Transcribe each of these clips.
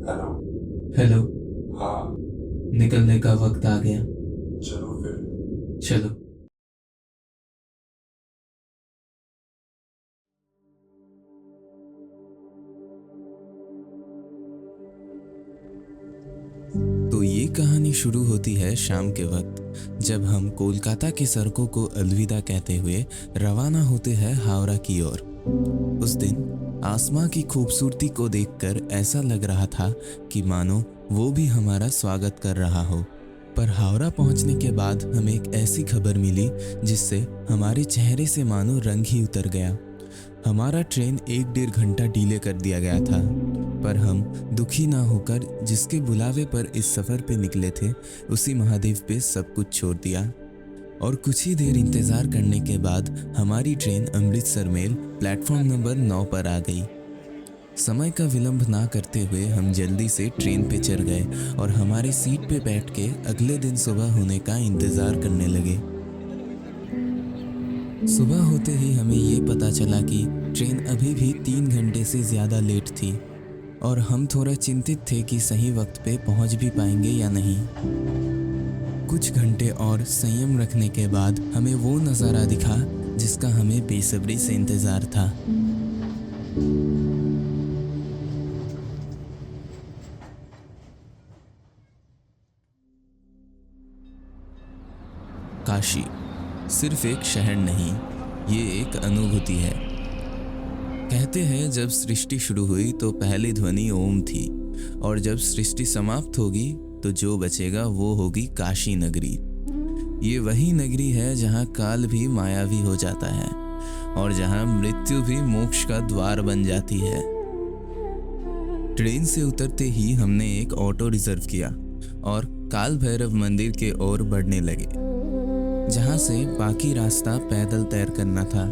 Hello. Hello. हाँ। निकलने का वक्त आ गया। चलो फिर। चलो। तो ये कहानी शुरू होती है शाम के वक्त, जब हम कोलकाता की सड़कों को अलविदा कहते हुए रवाना होते हैं हावड़ा की ओर। उस दिन आसमां की खूबसूरती को देखकर ऐसा लग रहा था कि मानो वो भी हमारा स्वागत कर रहा हो। पर हावड़ा पहुंचने के बाद हमें एक ऐसी खबर मिली जिससे हमारे चेहरे से मानो रंग ही उतर गया। हमारा ट्रेन 1-1.5 घंटा डिले कर दिया गया था, पर हम दुखी ना होकर जिसके बुलावे पर इस सफ़र पे निकले थे उसी महादेव पे सब कुछ छोड़ दिया। और कुछ ही देर इंतज़ार करने के बाद हमारी train Amritsar mail platform number 9 पर आ गई। समय का विलंब ना करते हुए हम जल्दी से ट्रेन पे चढ़ गए और हमारे सीट पे बैठ के अगले दिन सुबह होने का इंतज़ार करने लगे। सुबह होते ही हमें ये पता चला कि ट्रेन अभी भी 3 घंटे से ज़्यादा लेट थी और हम थोड़ा चिंतित थे कि सही वक्त पे पहुंच भी पाएंगे या नहीं। कुछ घंटे और संयम रखने के बाद हमें वो नज़ारा दिखा जिसका हमें बेसब्री से इंतज़ार था। काशी सिर्फ एक शहर नहीं, ये एक अनुभूति है। कहते हैं जब सृष्टि शुरू हुई तो पहली ध्वनि ओम थी, और जब सृष्टि समाप्त होगी तो जो बचेगा वो होगी काशी नगरी। ये वही नगरी है जहाँ काल भी मायावी हो जाता है और जहाँ मृत्यु भी मोक्ष का द्वार बन जाती है। ट्रेन से उतरते ही हमने एक ऑटो रिजर्व किया और काल भैरव मंदिर के ओर बढ़ने लगे, जहाँ से बाकी रास्ता पैदल तैर करना था,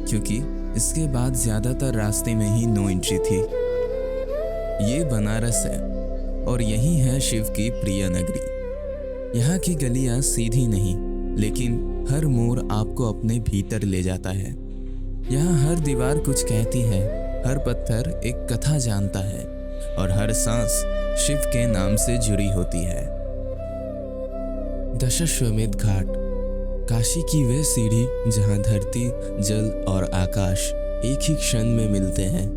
क्योंकि इसके बाद ज़्यादातर रास्ते में ही नो एंट्री थी। ये बनारस है और यही है शिव की प्रिय नगरी। यहाँ की गलियाँ सीधी नहीं, लेकिन हर मोड़ आपको अपने भीतर ले जाता है। यहाँ हर दीवार कुछ कहती है, हर पत्थर एक कथा जानता है और हर सांस शिव के नाम से जुड़ी होती है। दशाश्वमेध घाट, काशी की वह सीढ़ी जहाँ धरती, जल और आकाश एक ही क्षण में मिलते हैं।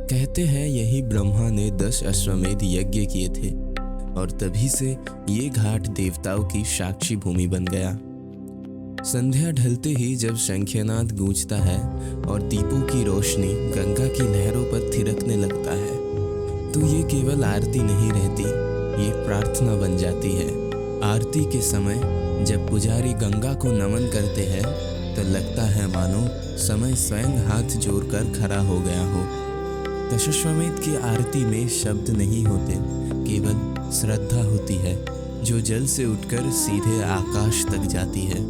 कहते हैं यही ब्रह्मा ने 10 अश्वमेध यज्ञ किए थे और तभी से ये घाट देवताओं की साक्षी भूमि बन गया। संध्या ढलते ही जब शंखनाद गूंजता है और दीपों की रोशनी गंगा की लहरों पर थिरकने लगता है, तो ये केवल आरती नहीं रहती, ये प्रार्थना बन जाती है। आरती के समय जब पुजारी गंगा को नमन करते हैं तो लगता है मानो समय स्वयं हाथ जोड़कर खड़ा हो गया हो। दशाश्वमेध की आरती में शब्द नहीं होते, केवल श्रद्धा होती है जो जल से उठकर सीधे आकाश तक जाती है।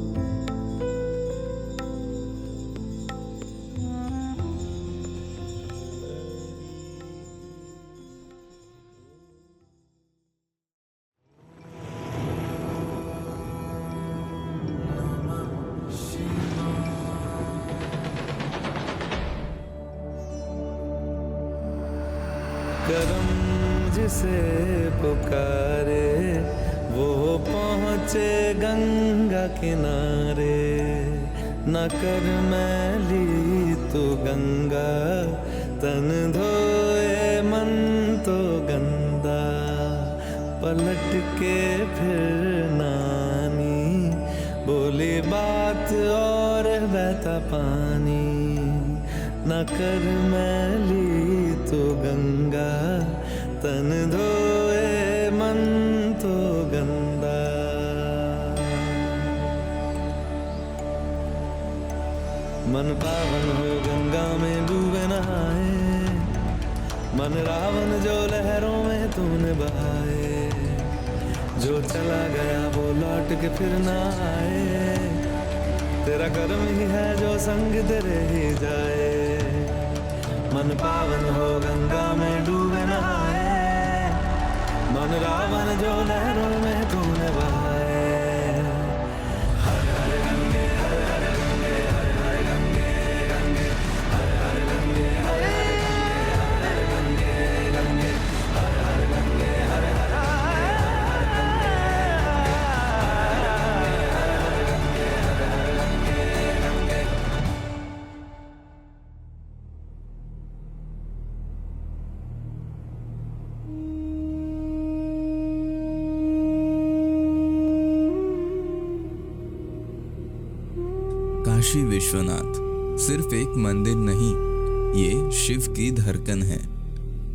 करम जिसे पुकारे वो पहुँचे गंगा किनारे। न कर मैली तो गंगा, तन धोए मन तो गंदा। पलट के फिर नानी बोली बात और बहता पानी। न कर मैली तो गंगा, तन धोए मन तो गंदा। मन पावन हो गंगा में डूबे नहाए, मन रावण जो लहरों में तूने बहाए। जो चला गया वो लौट के फिर ना आए, तेरा कर्म ही है जो संग तेरे ही जाए। मन पावन हो गंगा में डूबे नहाए, मन रावण जो लहरों में तूने बहाए। हर हर गंगे, हर हर गंगे, हर हर गंगे गंगे, हर हर गंगे, हर हर गंगे, हर हर गंगे गंगे, हर हर काशी विश्वनाथ सिर्फ एक मंदिर नहीं, ये शिव की धड़कन है।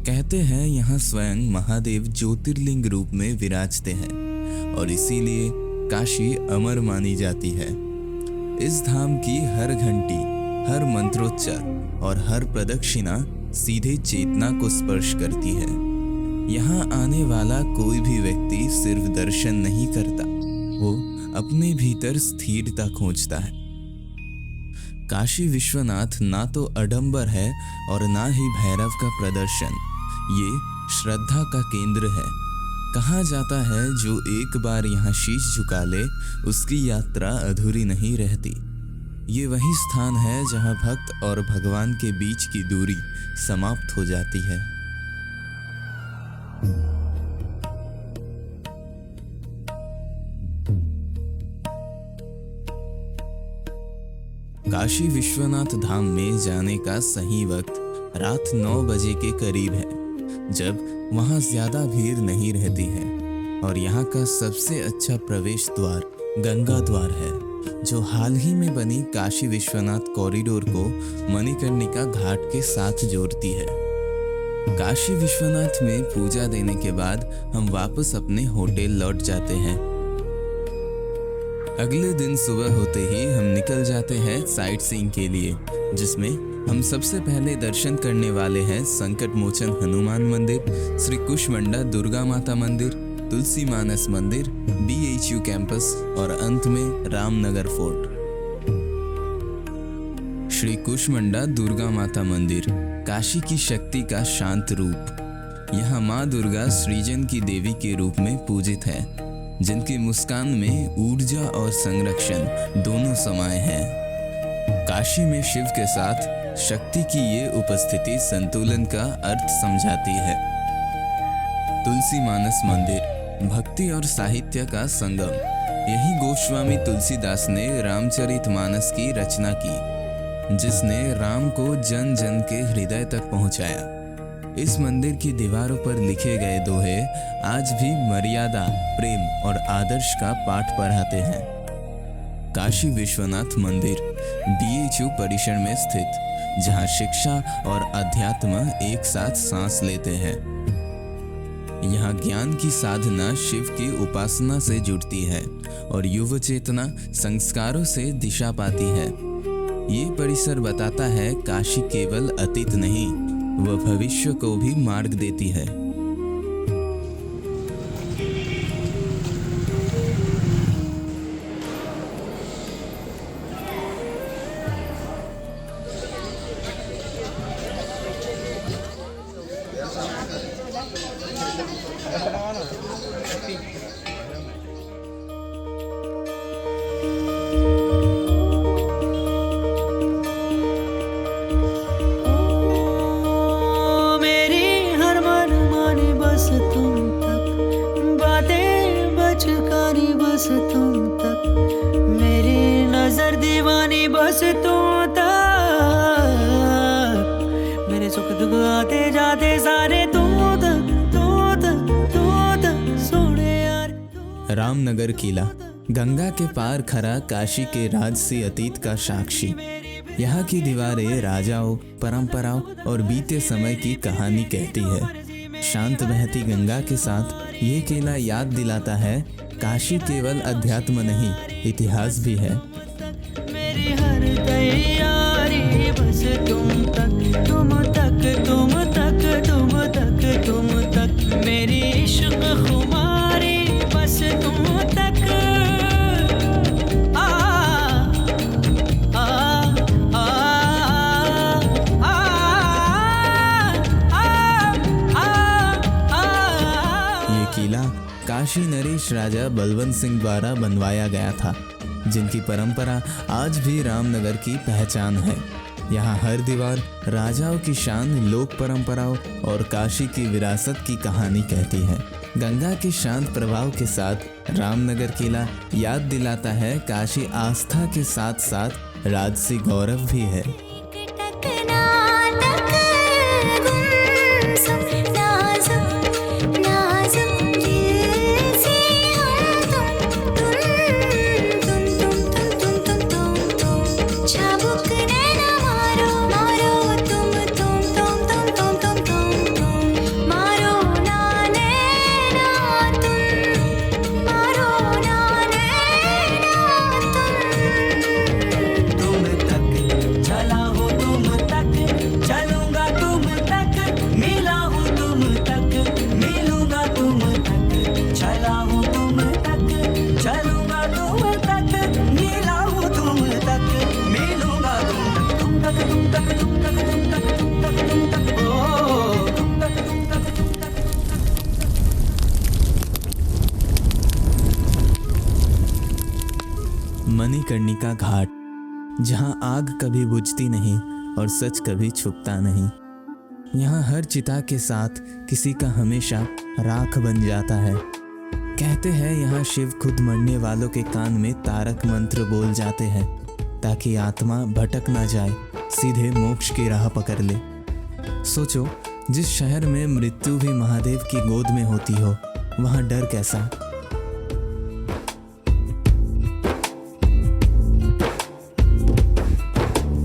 कहते हैं यहाँ स्वयं महादेव ज्योतिर्लिंग रूप में विराजते हैं और इसीलिए काशी अमर मानी जाती है। इस धाम की हर घंटी, हर मंत्रोच्चार और हर प्रदक्षिणा सीधे चेतना को स्पर्श करती है। यहाँ आने वाला कोई भी व्यक्ति सिर्फ दर्शन नहीं करता, वो अपने भीतर स्थिरता खोजता है। काशी विश्वनाथ ना तो आडंबर है और ना ही भैरव का प्रदर्शन, ये श्रद्धा का केंद्र है। कहा जाता है जो एक बार यहाँ शीश झुका ले उसकी यात्रा अधूरी नहीं रहती। ये वही स्थान है जहाँ भक्त और भगवान के बीच की दूरी समाप्त हो जाती है। काशी विश्वनाथ धाम में जाने का सही वक्त रात 9 बजे के करीब है, जब वहाँ ज्यादा भीड़ नहीं रहती है और यहाँ का सबसे अच्छा प्रवेश द्वार गंगा द्वार है, जो हाल ही में बनी काशी विश्वनाथ कॉरिडोर को मणिकर्णिका घाट के साथ जोड़ती है। काशी विश्वनाथ में पूजा देने के बाद हम वापस अपने होटल लौट जाते हैं। अगले दिन सुबह होते ही हम निकल जाते हैं साइट सीइंग के लिए, जिसमें हम सबसे पहले दर्शन करने वाले हैं संकट मोचन हनुमान मंदिर, श्री कुष्मांडा दुर्गा माता मंदिर, तुलसी मानस मंदिर, BHU कैंपस और अंत में रामनगर फोर्ट। श्री कुष्मांडा दुर्गा माता मंदिर काशी की शक्ति का शांत रूप। यहाँ माँ दुर्गा सृजन की देवी के रूप में पूजित है, जिनकी मुस्कान में ऊर्जा और संरक्षण दोनों समाये हैं। काशी में शिव के साथ शक्ति की ये उपस्थिति संतुलन का अर्थ समझाती है। तुलसी मानस मंदिर भक्ति और साहित्य का संगम। यही गोस्वामी तुलसीदास ने रामचरितमानस की रचना की, जिसने राम को जन जन के हृदय तक पहुंचाया। इस मंदिर की दीवारों पर लिखे गए दोहे आज भी मर्यादा, प्रेम और आदर्श का पाठ पढ़ाते हैं। काशी विश्वनाथ मंदिर BHU परिसर में स्थित, जहां शिक्षा और अध्यात्म एक साथ सांस लेते हैं। यहाँ ज्ञान की साधना शिव की उपासना से जुड़ती है और युव चेतना संस्कारों से दिशा पाती है। ये परिसर बताता है काशी केवल अतीत नहीं, वह भविष्य को भी मार्ग देती है। बस तुम तक, मेरी नजर दीवानी बस तुम तक, मेरे सुख दुख आते जाते सारे तुम तक सोने यार। रामनगर किला गंगा के पार खड़ा काशी के राजसी अतीत का साक्षी। यहाँ की दीवारें राजाओं, परंपराओं और बीते समय की कहानी कहती है। शांत बहती गंगा के साथ ये किला याद दिलाता है काशी केवल अध्यात्म नहीं, इतिहास भी है। मेरी हर तैयारी बस तुम तक, तुम तक, तुम तक, तुम तक, तुम तक, मेरी इश्क खुमारी बस तुम तक। ये किला काशी नरेश राजा बलवंत सिंह द्वारा बनवाया गया था, जिनकी परंपरा आज भी रामनगर की पहचान है। यहाँ हर दीवार राजाओं की शान, लोक परंपराओं और काशी की विरासत की कहानी कहती है। गंगा के शांत प्रभाव के साथ रामनगर किला याद दिलाता है काशी आस्था के साथ साथ राजसी गौरव भी है। मणिकर्णिका घाट, जहाँ आग कभी बुझती नहीं और सच कभी छुपता नहीं। यहाँ हर चिता के साथ किसी का हमेशा राख बन जाता है। कहते हैं यहाँ शिव खुद मरने वालों के कान में तारक मंत्र बोल जाते हैं ताकि आत्मा भटक ना जाए, सीधे मोक्ष की राह पकड़ ले। सोचो, जिस शहर में मृत्यु भी महादेव की गोद में होती हो, वहाँ डर कैसा।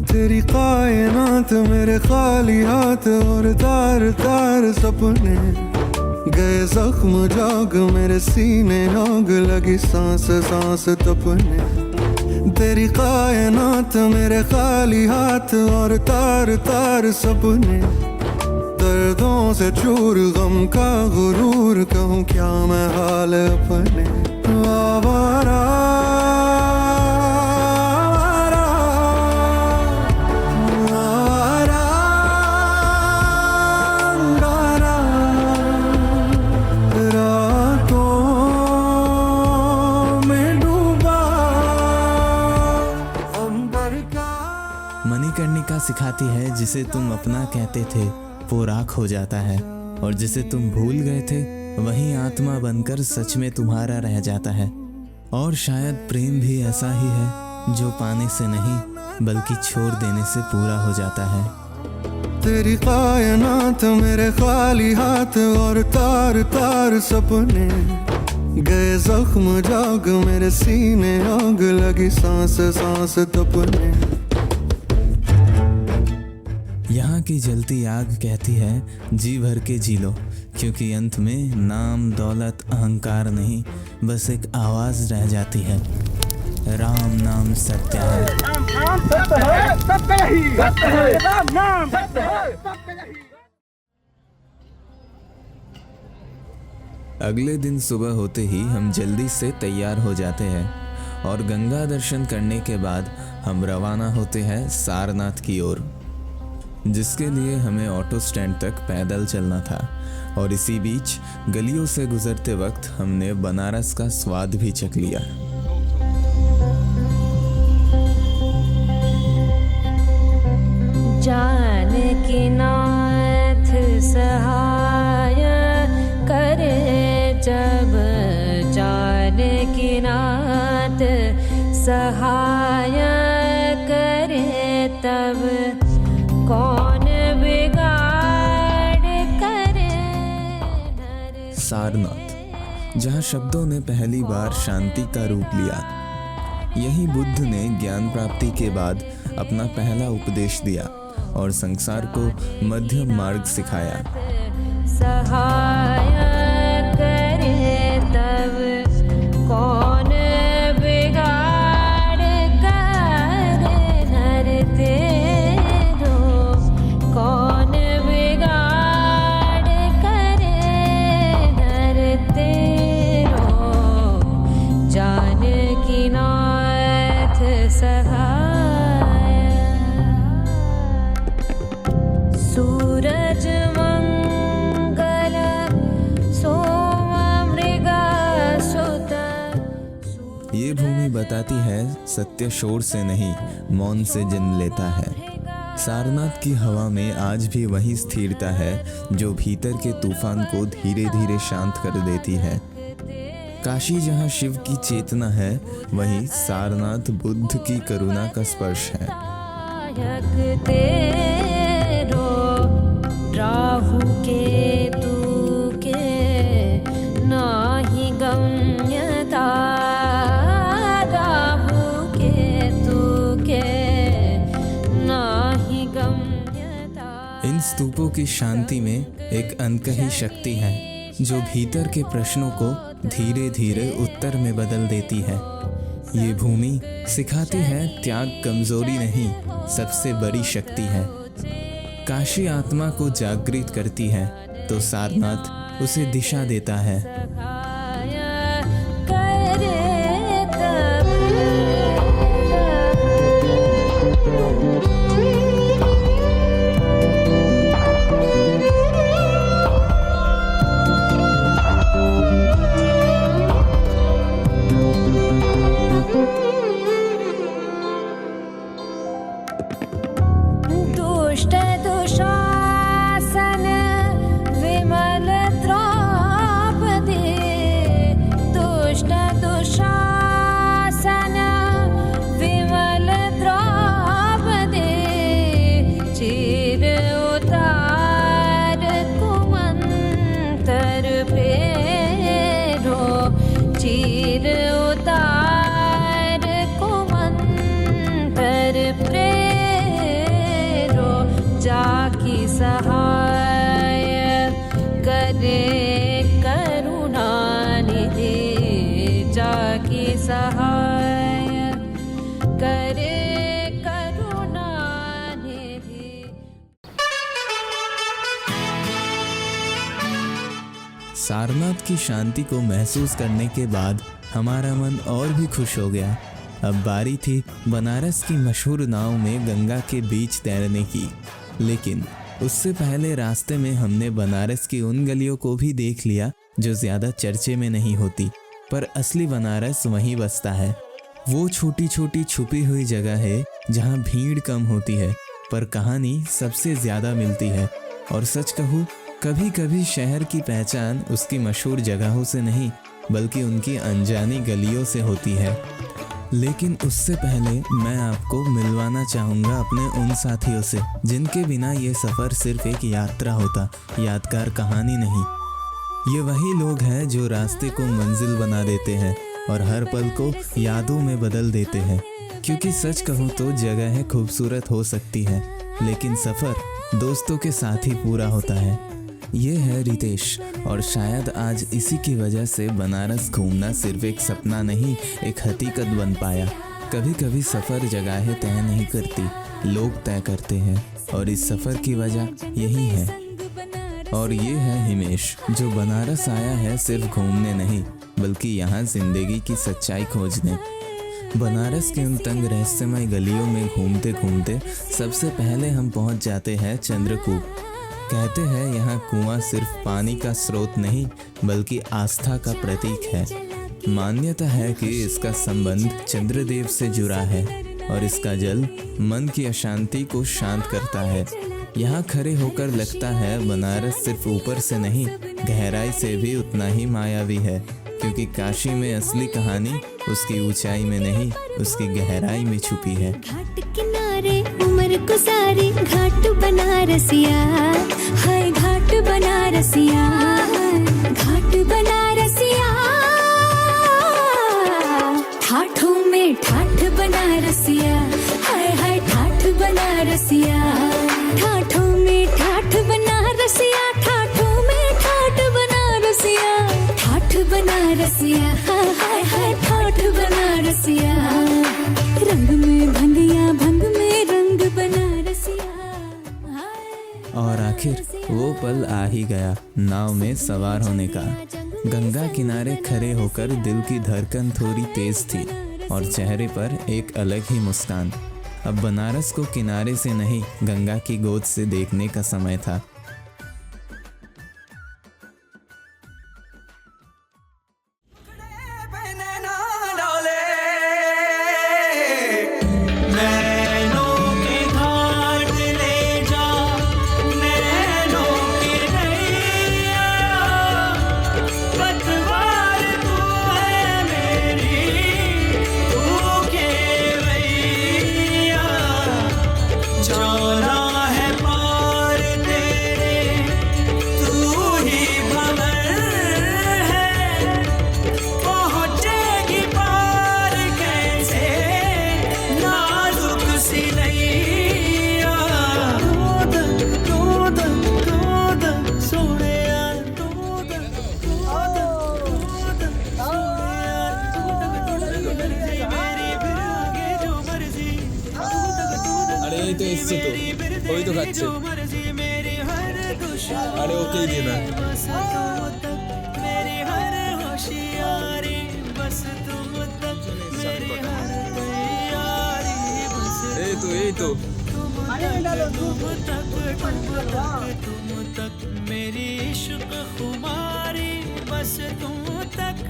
तेरी कायनात मेरे खाली हाथ और तार तार सपने, गए जख्म जाग मेरे सीने, आग लगी सांस सांस तपने। तेरी कायनात मेरे खाली हाथ और तार तार सपने, दर्दों से चूर गम का गुरूर, कहूँ क्या मैं हाल अपने। आवारा मणिकर्णिका सिखाती है जिसे तुम अपना कहते थे वो राख हो जाता है, और जिसे तुम भूल गए थे वही आत्मा बनकर सच में तुम्हारा रह जाता है। और शायद प्रेम भी ऐसा ही है जो पाने से नहीं बल्कि छोड़ देने से पूरा हो जाता है। तेरी कायनात मेरे खाली हाथ और तार तार सपने, गए जख्म जाग मेरे सीने, आग लगी सांस सांस तपने। यहाँ की जलती आग कहती है जी भर के जी लो, क्योंकि अंत में नाम दौलत अहंकार नहीं, बस एक आवाज रह जाती है, राम नाम सत्य है। अगले दिन सुबह होते ही हम जल्दी से तैयार हो जाते हैं और गंगा दर्शन करने के बाद हम रवाना होते हैं सारनाथ की ओर, जिसके लिए हमें ऑटो स्टैंड तक पैदल चलना था। और इसी बीच गलियों से गुजरते वक्त हमने बनारस का स्वाद भी चख लिया। जानकी नाथ सहाय करे जब, जानकी नाथ सहाय करे तब, कौन बिगाड़ करे। सारनाथ, जहाँ शब्दों ने पहली बार शांति का रूप लिया। यही बुद्ध ने ज्ञान प्राप्ति के बाद अपना पहला उपदेश दिया और संसार को मध्यम मार्ग सिखाया। सहाय करे तब, कौन बिगाड़ करे नर तेरो, कौन बिगाड़ करे नर तेरो। जानकी नाथ सहाय। सूरज मंगल सोम मृगा सुत। ये भूमि बताती है सत्य शोर से नहीं मौन से जन्म लेता है। सारनाथ की हवा में आज भी वही स्थिरता है जो भीतर के तूफान को धीरे धीरे शांत कर देती है। काशी जहाँ शिव की चेतना है, वहीं सारनाथ बुद्ध की करुणा का स्पर्श है। तेरो राहु केतु के नाही गम्यता, राहु केतु के नाही गम्यता। इन स्तूपों की शांति में एक अनकही शक्ति है जो भीतर के प्रश्नों को धीरे धीरे उत्तर में बदल देती है। ये भूमि सिखाती है त्याग कमजोरी नहीं, सबसे बड़ी शक्ति है। काशी आत्मा को जागृत करती है तो सारनाथ उसे दिशा देता है। करे करुणानिधि जाकी सहाय करे करुणानिधि। सारनाथ की शांति को महसूस करने के बाद हमारा मन और भी खुश हो गया। अब बारी थी बनारस की मशहूर नाव में गंगा के बीच तैरने की। लेकिन उससे पहले रास्ते में हमने बनारस की उन गलियों को भी देख लिया जो ज़्यादा चर्चे में नहीं होती, पर असली बनारस वहीं बसता है। वो छोटी छोटी छुपी हुई जगह है जहाँ भीड़ कम होती है पर कहानी सबसे ज़्यादा मिलती है। और सच कहूँ, कभी कभी शहर की पहचान उसकी मशहूर जगहों से नहीं बल्कि उनकी अनजानी गलियों से होती है। लेकिन उससे पहले मैं आपको मिलवाना चाहूँगा अपने उन साथियों से जिनके बिना ये सफ़र सिर्फ एक यात्रा होता, यादगार कहानी नहीं। ये वही लोग हैं जो रास्ते को मंजिल बना देते हैं और हर पल को यादों में बदल देते हैं। क्योंकि सच कहूँ तो जगहें खूबसूरत हो सकती है लेकिन सफ़र दोस्तों के साथ ही पूरा होता है। ये है रितेश और शायद आज इसी की वजह से बनारस घूमना सिर्फ एक सपना नहीं, एक हकीकत बन पाया। कभी कभी सफ़र जगहें तय नहीं करती, लोग तय करते हैं और इस सफ़र की वजह यही है। और ये है हिमेश जो बनारस आया है सिर्फ घूमने नहीं बल्कि यहाँ ज़िंदगी की सच्चाई खोजने। बनारस के उन तंग रहस्यमय गलियों में घूमते घूमते सबसे पहले हम पहुँच जाते हैं चंद्रकूप। कहते हैं यहाँ कुआं सिर्फ पानी का स्रोत नहीं बल्कि आस्था का प्रतीक है। मान्यता है कि इसका संबंध चंद्रदेव से जुड़ा है और इसका जल मन की अशांति को शांत करता है। यहाँ खड़े होकर लगता है बनारस सिर्फ ऊपर से नहीं गहराई से भी उतना ही मायावी है, क्योंकि काशी में असली कहानी उसकी ऊंचाई में नहीं उसकी गहराई में छुपी है। घाट किनारे उम्र गुजारी घाट बनारसिया, हाय घाट बनारसिया, घाट बनारसिया, ठाठों में ठाठ बनारसिया, हाय हाय ठाठ बनारसिया, ठाठों में ठाठ बनारसिया, ठाठों में ठाठ बनारसिया, ठाठ बनारसिया, हाय हाय ठाठ बनारसिया, रंग में भंगिया भंग में रंग बनारसिया। और आखिर वो पल आ ही गया नाव में सवार होने का। गंगा किनारे खड़े होकर दिल की धड़कन थोड़ी तेज थी और चेहरे पर एक अलग ही मुस्कान। अब बनारस को किनारे से नहीं गंगा की गोद से देखने का समय था। তো এসছে তো ওই তো খাচ্ছে আরে ওকেই দিয়ে না এই তো मेरी इश्क खुमारी बस तुम तक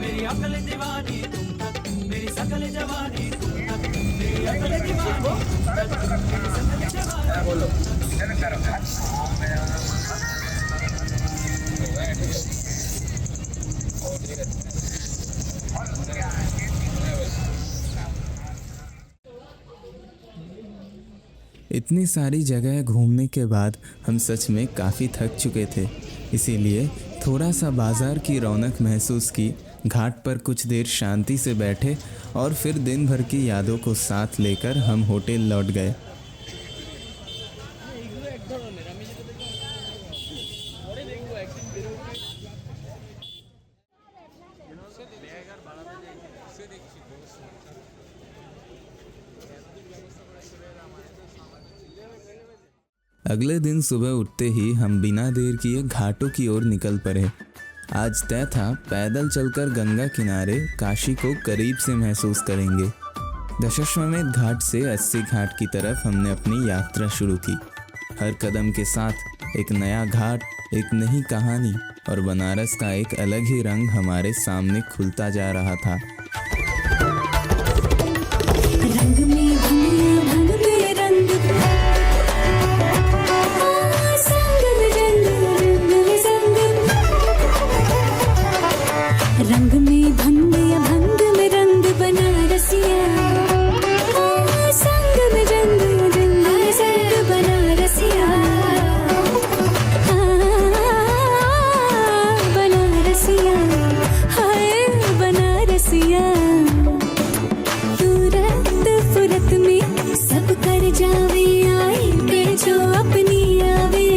मेरी अकल दीवानी तुम तक मेरी सकल जवानी तुम तक मेरी अकल दीवानी बोलो इतनी सारी जगह घूमने के बाद हम सच में काफ़ी थक चुके थे, इसीलिए थोड़ा सा बाज़ार की रौनक महसूस की घाट पर कुछ देर शांति से बैठे और फिर दिन भर की यादों को साथ लेकर हम होटल लौट गए। अगले दिन सुबह उठते ही हम बिना देर किए घाटों की ओर निकल पड़े। आज तय था पैदल चलकर गंगा किनारे काशी को करीब से महसूस करेंगे। दशाश्वमेध घाट से 80 घाट की तरफ हमने अपनी यात्रा शुरू की। हर कदम के साथ एक नया घाट, एक नई कहानी और बनारस का एक अलग ही रंग हमारे सामने खुलता जा रहा था। रंग में भंग में रंग, संग में रंग, रंग में संग, रंग में भंग या भंग में रंग बनारसिया, संग में रंग, रंग में संग बनारसिया, बनारसिया, हाय बनारसिया। फुरत में सब कर जावे आई पे जो अपनी आवे,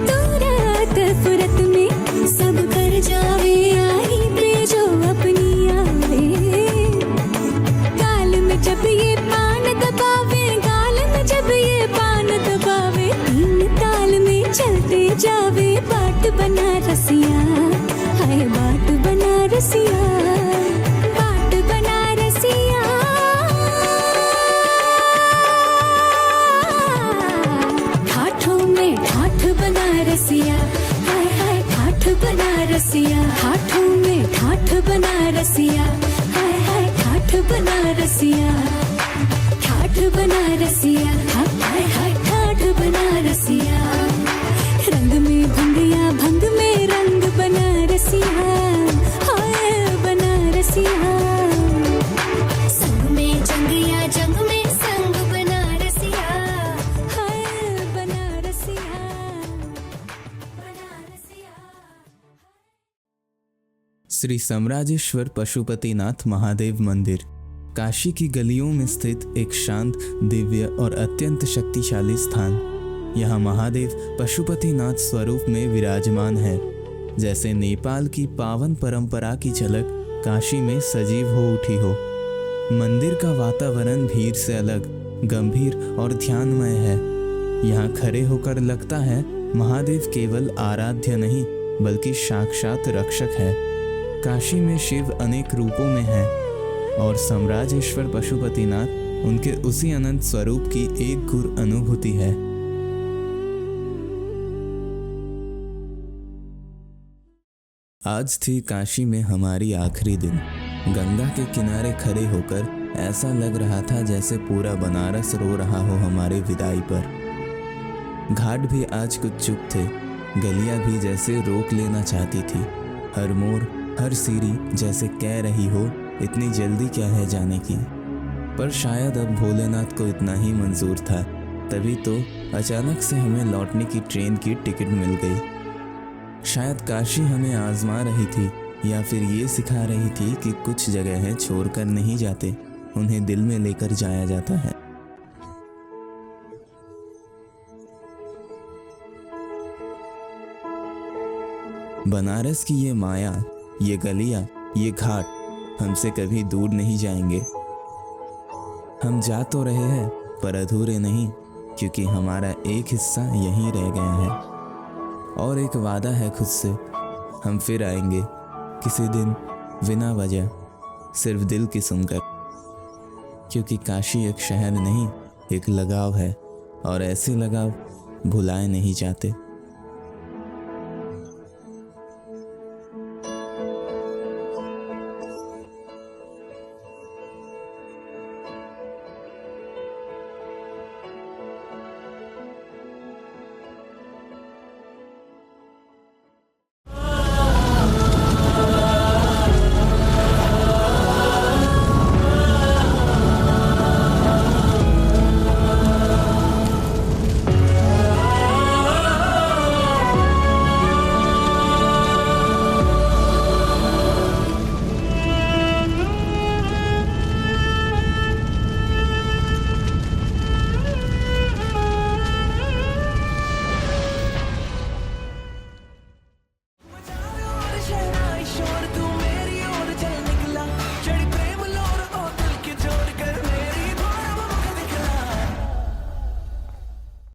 तुरत फुरत में सब कर जावे आई पे जो अपनी आवे। गाल में जब ये पान दबावे, गाल में जब ये पान दबावे, तीन ताल में चलते जावे बाट बनारसिया, हाय बाट बनारसिया, बाट बनारसिया। बनारसिया, हाय हाय ठाठ बनारसिया, ठाठों में ठाठ बनारसिया, हाय हाय ठाठ बनारसिया, ठाठ बनारसिया, हाय हाय ठाठ बनारसिया। रंग में भंगिया, भंग में रंग बनारसिया, हाय बनारसिया। संग में जंगिया, जंग में संग बनारसिया, हाय बनारसिया। श्री समराजेश्वर पशुपतिनाथ महादेव मंदिर काशी की गलियों में स्थित एक शांत, दिव्य और अत्यंत शक्तिशाली स्थान। यहाँ महादेव पशुपतिनाथ स्वरूप में विराजमान है। जैसे नेपाल की पावन परंपरा की झलक काशी में सजीव हो उठी हो। मंदिर का वातावरण भीड़ से अलग, गंभीर और ध्यानमय है। यहाँ खड़े होकर लगता है महादेव केवल आराध्य नहीं बल्कि साक्षात रक्षक है। काशी में शिव अनेक रूपों में है और समराजेश्वर पशुपतिनाथ उनके उसी अनंत स्वरूप की एक गुर अनुभूति है। आज थी काशी में हमारी आखिरी दिन। गंगा के किनारे खड़े होकर ऐसा लग रहा था जैसे पूरा बनारस रो रहा हो हमारे विदाई पर। घाट भी आज कुछ चुप थे, गलियां भी जैसे रोक लेना चाहती थी। हर मोड़, हर सीढ़ी जैसे कह रही हो इतनी जल्दी क्या है जाने की। पर शायद अब भोलेनाथ को इतना ही मंजूर था। तभी तो अचानक से हमें लौटने की ट्रेन की टिकट मिल गई। शायद काशी हमें आजमा रही थी या फिर ये सिखा रही थी कि कुछ जगहें छोड़कर नहीं जाते, उन्हें दिल में लेकर जाया जाता है। बनारस की ये माया, ये गलियां, ये घाट हमसे कभी दूर नहीं जाएंगे। हम जा तो रहे हैं पर अधूरे नहीं, क्योंकि हमारा एक हिस्सा यहीं रह गया है। और एक वादा है खुद से, हम फिर आएंगे किसी दिन बिना वजह, सिर्फ दिल की सुनकर। क्योंकि काशी एक शहर नहीं, एक लगाव है और ऐसे लगाव भुलाए नहीं जाते।